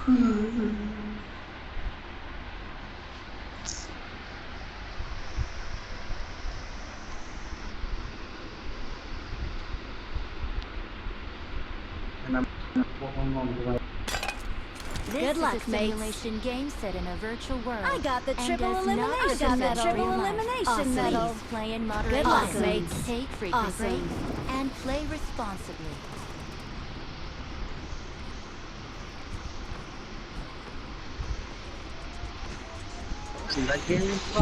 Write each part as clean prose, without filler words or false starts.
Good luck, is a simulation game set in a virtual world. I got the and triple does not elimination medal. resemble real life. Elimination medal. Please play in moderation. Good luck, mates. Take frequency Awesome. and play responsibly.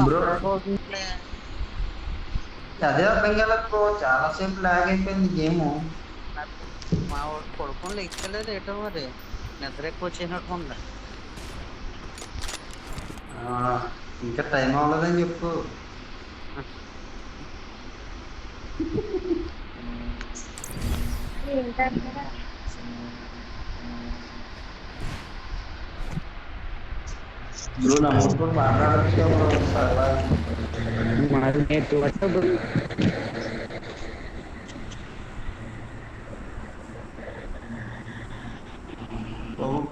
Bro అదే అర్థం కాలేదు bro, చాలా సేపు log అయిపోయింది game. మా వాడు పడుకొని లెక్కలేదు ఏటో మరి నిద్ర ఎక్కువ వచ్చేసినట్టు ఉంది. ఇంకా టైం అవ్వలేదని చెప్పు. బ్రో నమ్మకం మాట్లాడచ్చు బ్రో, చాలా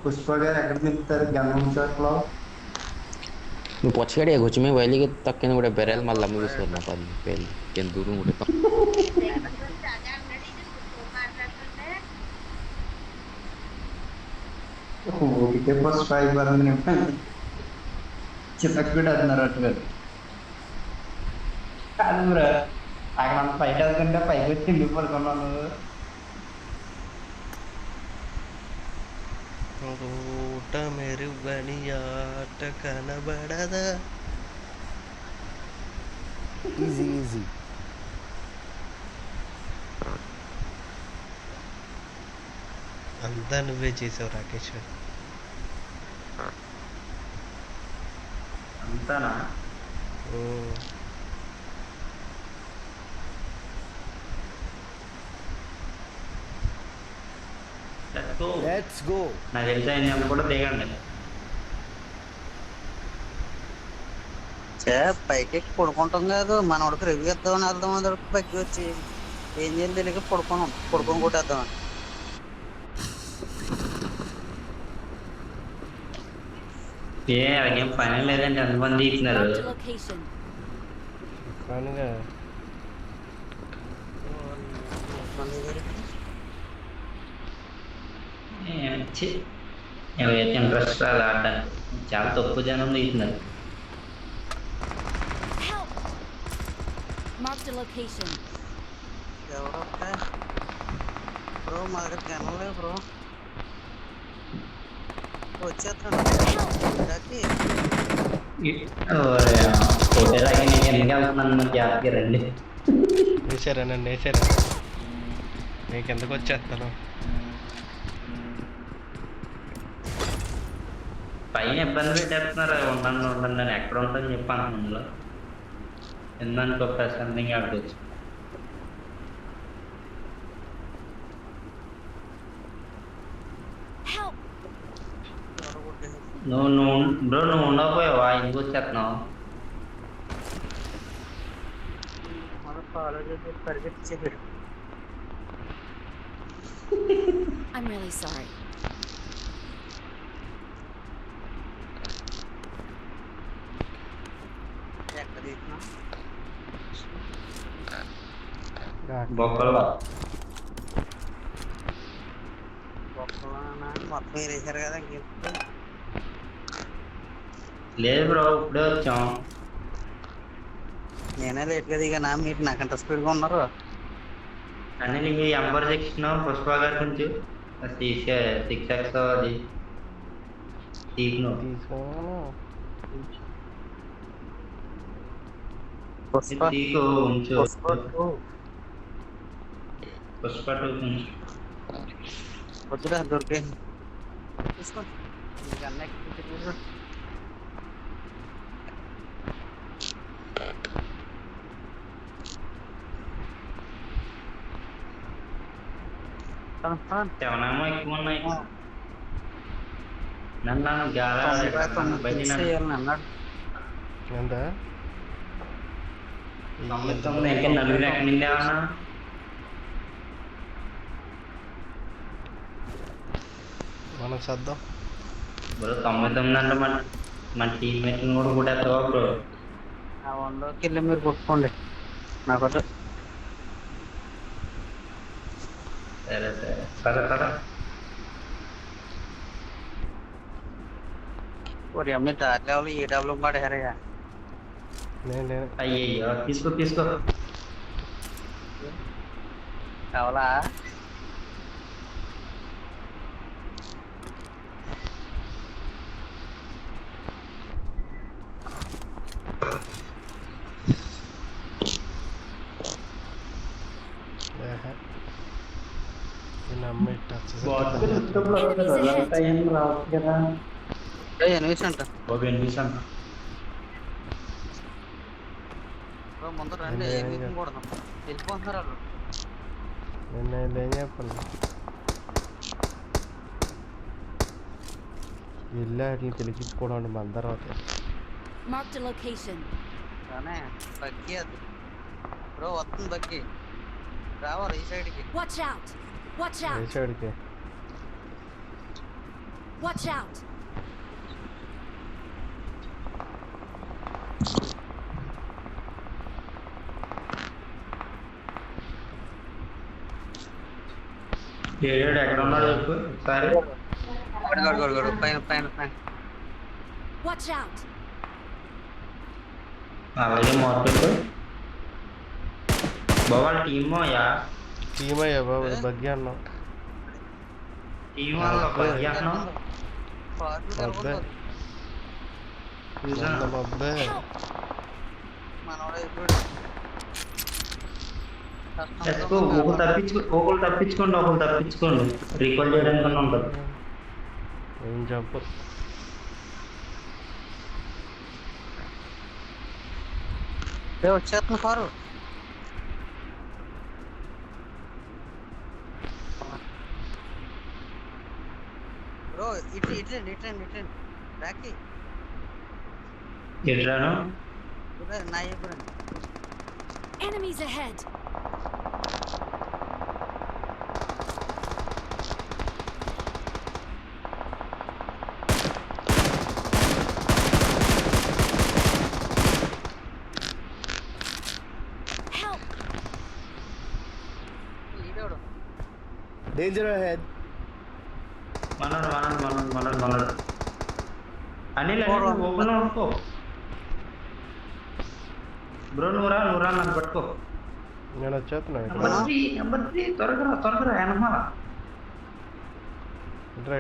पुष्पा गाరు ఎక్కడ తింటారు గంగం చాట్లో? నువ్వు పొచ్చగడే కూర్చోమే వైలికి తక్కిన కూడా బెరల్ మళ్ళీ ముగిస్తున్నా పది పేరు ఎంత దూరం కూడా ఓకే పుష్ప అయిపోయింది. చిన్నకు కూడా అన్నారు అటు కాదు బ్రో, అక్కడ అంత పైకి వెళ్తుంటే పైకి వచ్చి ఇంటికి పడుకున్నాను. ఊట మెరుగని ఆట కనబడదా. Easy easy. అంతా నువ్వే చేసావు రాకేష్. అంతానా? Let's go. నాకు తెలిసి ఆయన కూడా దిగండి. పైకి ఎక్కి పడుకుంటాం కాదు, మన వాడికి రివ్యూ ఇద్దామని వెళ్దాం అందరికి పైకి వచ్చి ఏం చేయాలి తెలియక పడుకొని కొట్టేద్దామని. ఏం పని లేదండి, ఎంతమంది ఇచ్చినారు. Marked a location. పనిగా ఎవరైతే ఇంట్రెస్ట్ రాదు ఆడడానికి, చాలా తక్కువ జనం తీస్తున్నారు. Help! Marked a location. ఎవరో బ్రో మా దగ్గర జనం లేవు బ్రో, వచ్చేస్తాను. హోటల్ నేను ఎందుకు వెళ్తున్నాను జాగ్రత్తగా రండి. వేసారా నన్ను వేసారా? నీకు ఎందుకు వచ్చేస్తాను? పైన ఇబ్బంది పెట్టేస్తున్నారు. ఉండండి నేను ఎక్కడ ఉంటాను చెప్పాను అందులో ఎందుకో ప్రశాంతంగా ఆడుకోవచ్చు. Help! నువ్వు ఉండకపోయావా? ఎందుకు వచ్చేస్తున్నావు? I'm really sorry. బొక్కలో మొత్తం వేసారు కదా ఇంకెప్పుడు. లేదు బ్రో, ఇప్పుడే వచ్చాం. నేనే లేట్గా దిగానా, మీరు నాకంత స్పీడ్గా ఉన్నారు. కానీ నీకు ఎంబర్ సెక్షన్ పుష్ప గారి కొంచెం 6x అది తీసుకో. తీసుకో ఉంచు. పుష్ప 2 వద్దురా దొరికే తీసుకోండి. తెవనేమో ఎక్కువ ఉన్నాయి. నన్ను గాలి అన్నాడు. ఎంత 99 ఇంకా నలుగురు ఎక్కడి నుండి ఏమన్నా మనం సర్దాం. బ్రో 99 అంటే మన టీమ్మేట్ని కూడా కొట్టేస్తావా బ్రో? ఆ 100కి వెళ్ళి మీరు కొట్టుకోండి నాకొద్దు. సరే సరే సరే సరే. ఒరి అమ్మ దారి లెవెల్ ఏ డబ్బులు పడేరయ్యా. నేను అయ్యయ్యో తీసుకో తీసుకో. కావాలా? అమ్మాయి టచ్ రావచ్చు కదా. ఎనిమిది అంట బాబు ఎన్నిసాం ముందు రండి. ఏమి కొడదాం వెళ్ళిపోతున్నారు వాళ్ళు. నేను ఏం చెప్పాలి వెళ్ళి వాటిని తెలిపించుకోవడం మన తర్వాత. Marked a location. కానీ బగ్గి అది బ్రో వస్తుంది బగ్గి. రావాలి ఈ సైడ్కి. Watch out! Watch ఏ out! సైడ్కి? Watch out! ఏడు ఎక్కడ ఉన్నాడు చెప్పు ఒకసారి. గడు పైన పైన పైన. Watch out! అలాగే మొత్తం బాబా టీమ్ యా టీమ్ అయ్యా బాబు బగ్గి అన్నాం. టీమ్ వాళ్ళ పర్యాటనం అబ్బాయి అబ్బాయి మనోడు ఇప్పుడు ఒకళ్ళు తప్పించుకోండి రీకాల్ చేయడానికి ఉంటుంది. ఏం చెప్పు వచ్చేస్తుంది కారు. బ్రో ఇట్రండి రాకి ఎట్రాను నా ఇప్పుడు Enemies ahead! Help! ఈడోడు డేంజర్ అహెడ్. మనడు అనిల్ ఓపెన్ అనుకో బ్రో. నువ్వురా నన్ను పట్టుకో. నేను వచ్చేస్తున్నా నెంబర్ 3 త్వరగా వెనకాల. ఇట్రా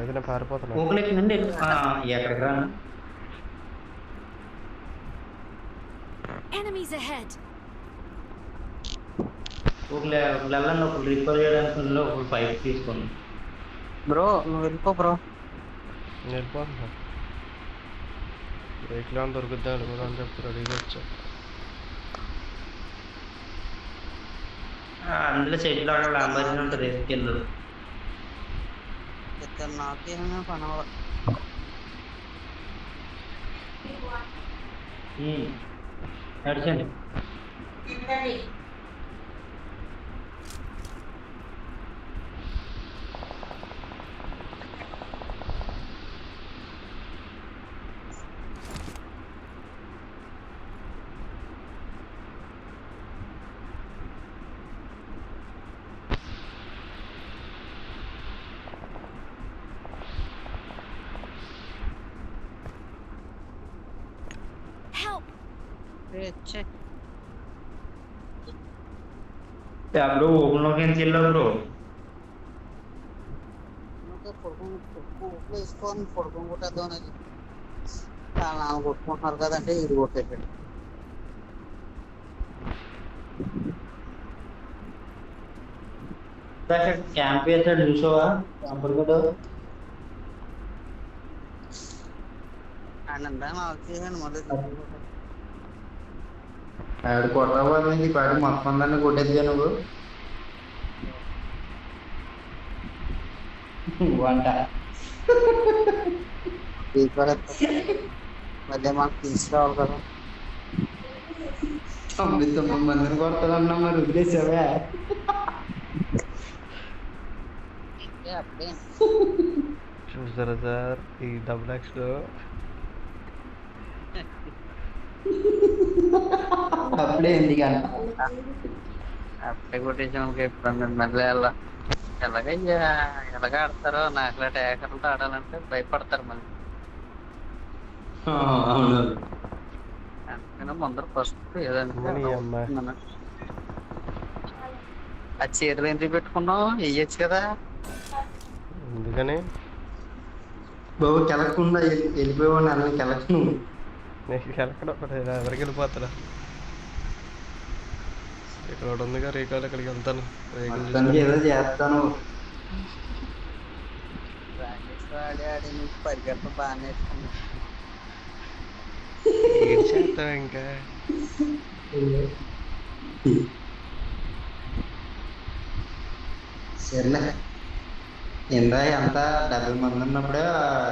ఏదైనా పారిపోతున్నా. ఓకులెక్కి నుండి ఎక్కడికి రాను. Enemies ahead! ఒకళ్ళు వెళ్ళండి. ఒకళ్ళు రిపేర్ చేయడానికి ఒకళ్ళు పైప్ తీసుకోండి. బ్రో నువ్వు వెళ్ళిపో బ్రో. నేను వెళ్ళిపోతున్నా. బ్రేక్లో దొరుకుద్దా కూడా అని చెప్పి రెడీగా వచ్చా. అందులో సెటిల్ అక్కడ అంబాజీ ఉంటుంది ఎస్కెళ్ళు. ఇద్దరు నాకేమైనా పని అవ్వదు. నడిచండి. Help! బ్రో ఓపెన్లోకి ఏం చెల్లావు బ్రో? వేసుకొని పడుకొని కొట్టేద్దాం అనేది నాన్న కొట్టుకుంటున్నారు కదంటే ఇది కొట్టేసాడు. క్యాంప్ వేసాడు చూసావా? క్యాంపర్ కూడా ఆయన వచ్చేసాను మళ్ళీ. ఆడు కొట్టబోతుంది పాడి మొత్తం దాన్ని కొట్టేద్దా నువ్వు వంట మళ్ళీ మాకు తీసుకురావాలి కదా. 99 మందిని కొడతానన్నా మరి వదిలేసావా? అప్పుడే చూసారా సార్ ఈ డబుల్ ఎక్స్లో అప్పుడే ఎందుకంట అప్పుడే కొట్టేసాం ఎప్పుడు మళ్ళీ ఎలాగ ఆడతారో నాకు టేకర్లతో ఆడాలంటే భయపడతారు మళ్ళీ. అవును అందుకని ముందర ఫస్ట్ ఏదంటే నీ అమ్మ. ఆ చీరలు ఎందుకు పెట్టుకున్నావు వెయ్యొచ్చు కదా. ఎందుకని బాబు కెలకుండా వెళ్ళిపోయేవాడిని అలా కెలకు నువ్వు నీకు ఎక్కడ ఎవరికి వెళ్ళిపోతారా ఇక్కడ ఒకటి ఉందిగా రేకాలు ఇక్కడికి వెళ్తాను రేకులు మొత్తానికి ఏదో చేస్తాను. ప్రాక్టీస్ ఆడి ఆడి నీకు పరిగెత్త బాగా నేర్చుకున్నావు. ఏం చేస్తావు ఇంకా సర్లే ఇందా ఎంత 70 మంది ఉన్నప్పుడే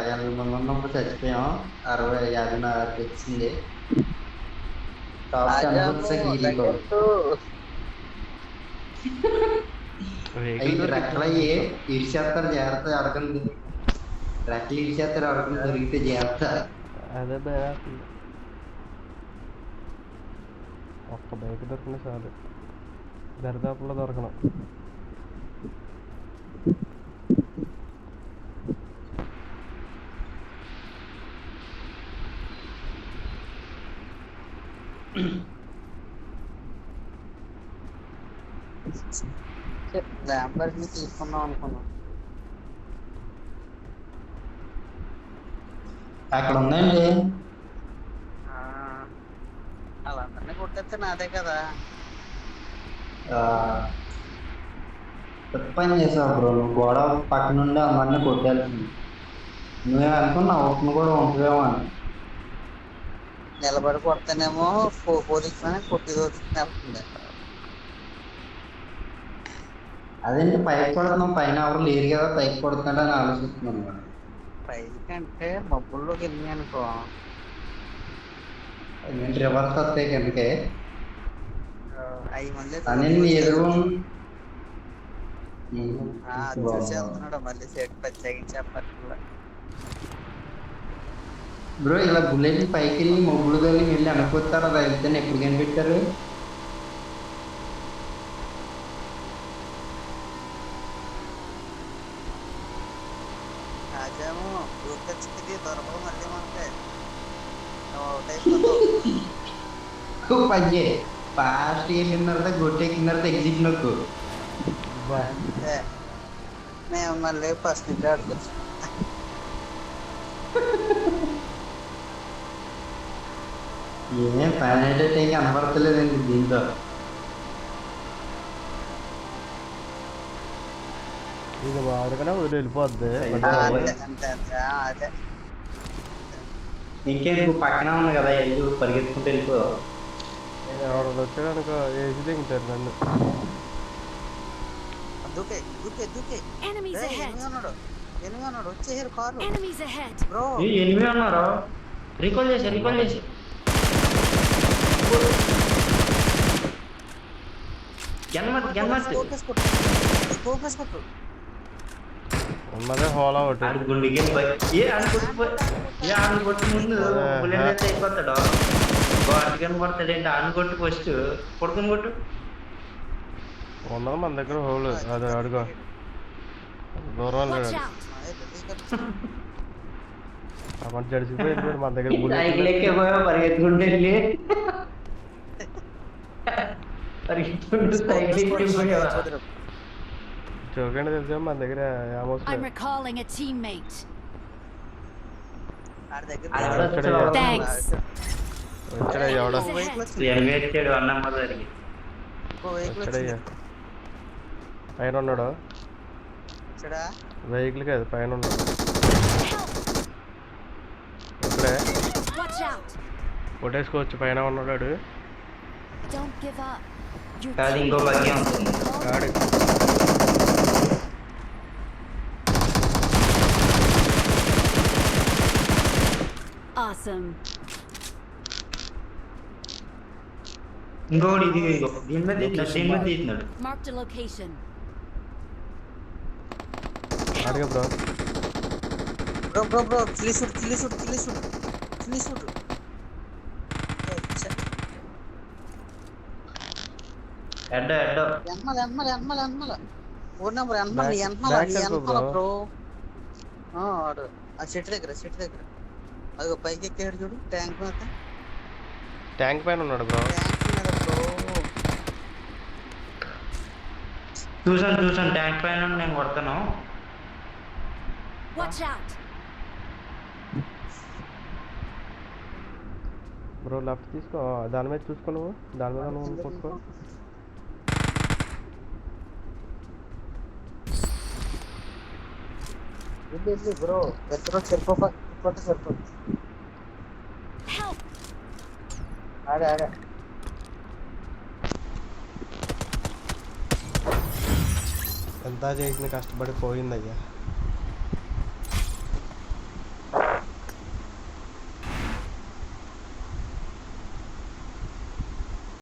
80 మంది ఉన్నప్పుడు చచ్చిపోయాం. 60-50 వచ్చింది. రెక్కలు అయ్యి ఇడిచేస్తారు జాగ్రత్త అడగండి. రెక్కలు ఇడిచేస్తారు అడగండి దొరికితే జాగ్రత్త. అదే భయం ఒక్క బైక్ దొరికినా చాలు దరిదాపుల్లో దొరకను. ల్యాంబర్ట్ ని తీసుకుందాం అనుకున్నాం. అక్కడ ఉందండి. వాళ్ళందరినీ కొట్టేస్తే నాదే కదా. పని చేసావు బ్రో. నువ్వు గోడ పక్క నుండి అందరినీ కొట్టాల్సింది. నువ్వే అనుకున్నావు ఒకటి కూడా ఉంటుందేమో అని. నిలబడి కొడితేనేమో పోలీసులోనే కొట్టి వెళ్తుంది. అదేంటి పైకి కొడుతున్నాం, పైన ఎవరు లేరు కదా పైకి కొడుతున్నాడని ఆలోచిస్తున్నాను. పైకి అంటే మబ్బుల్లోకి వెళ్ళి అనుకో రివర్స్ వస్తాయి కనుకే 5 మంది అని నీ ఎదురు చూసి వెళ్తున్నాడు. మళ్ళీ సేట్ ప్రత్యేకించి చెప్పట్లా. బ్రో ఇలా బుల్లెట్ పైకి వెళ్ళి మొగ్గులు తల్లి వెళ్ళి అనుకుంటారు. అది వెళ్తే ఎప్పుడు కనిపెట్టారు? రాజేమో దూకొచ్చింది దొరకదు మళ్ళీ మనకి పని చేయి. ఫాస్ట్ వెళ్ళిన తర్వాత గొట్టెక్కిన తర్వాత ఎగ్జిట్ నొక్కు. అంతే మేము మళ్ళీ ఫస్ట్ నుంచి ఆడుకోవచ్చు. ఏం పని అంటే కనపడతలేదండి దీంతో. ఇది వాడుకనే వదిలి వెళ్ళిపోద్ది. అదే ఇంకేం పక్కన ఉంది కదా వెళ్ళు పరిగెత్తుకుంటూ వెళ్ళిపో. ఎవరు వచ్చాడు అనుకో వేసి దిగుతారు నన్ను. దూకే దూకే దూకే. Enemies ahead. ఎనిమిది ఉన్నాడు వచ్చేసారు కారు. Enemies ahead. బ్రో ఎనిమిది ఉన్నారు. రీకాల్ చేసి ఫోకస్ కొట్టు. ఉన్నదే హోలా ఒకటి. గుండెకి కొట్టు ముందు బుల్లెట్ అయితే అయిపోతాడు. అటుకని కొడతాడు ఏంటి ఆను కొట్టు ఫస్ట్ కొడుకుని కొట్టు. ఉన్నది మన దగ్గర హోల్. అదే అడుగు దూరం Watch లేడు. out. అక్కడ జడిసిపోయి వెళ్ళిపోయాడు మన దగ్గర సైకిల్ ఎక్కిపోయా పరిగెత్తుకుంటూ వెళ్ళి సైకిల్ ఎక్కిపోయావా? చూడండి తెలుసా మన దగ్గర I'm recalling a teammate. Thanks. వచ్చాడు ఎవడో వచ్చాడు అన్నమ్మ జరిగి వచ్చాడయ్యా. పైన ఉన్నాడు వెహికల్ కాదు పైన ఉన్నాడు. ఇక్కడే Watch out. కొట్టేసుకోవచ్చు పైన ఉన్నాడు. Don't give up. Your కాదు ఇంకో భాగ్యం ఉంటుంది. ఆడు awesome. ఇంకోటి ఇది దీని మీద తీస్తున్నాడు. Marked a location. అడిగా బ్రో. బ్రో కిల్లి షూట్. హెడ్ ఎన్నమల phone number Back side bro. Bro. ఆడు ఆ చెట్టు దగ్గర అది పైకి ఎక్కాడు చూడు, ట్యాంక్ మీద. ట్యాంక్ పైన ఉన్నాడు బ్రో. ట్యాంక్ మీద బ్రో. చూసాను ట్యాంక్ పైన నేను కొడతాను. Watch out! బ్రో లెఫ్ట్ తీసుకో, దాని మీద చూసుకో, నువ్వు దాని మీద నువ్వు కొట్టుకో. ఇది బ్రో ఎక్కడో సరిపోతుంది. Help! ఆడే ఎంత చేసిన కష్టపడి పోయిందయ్యా.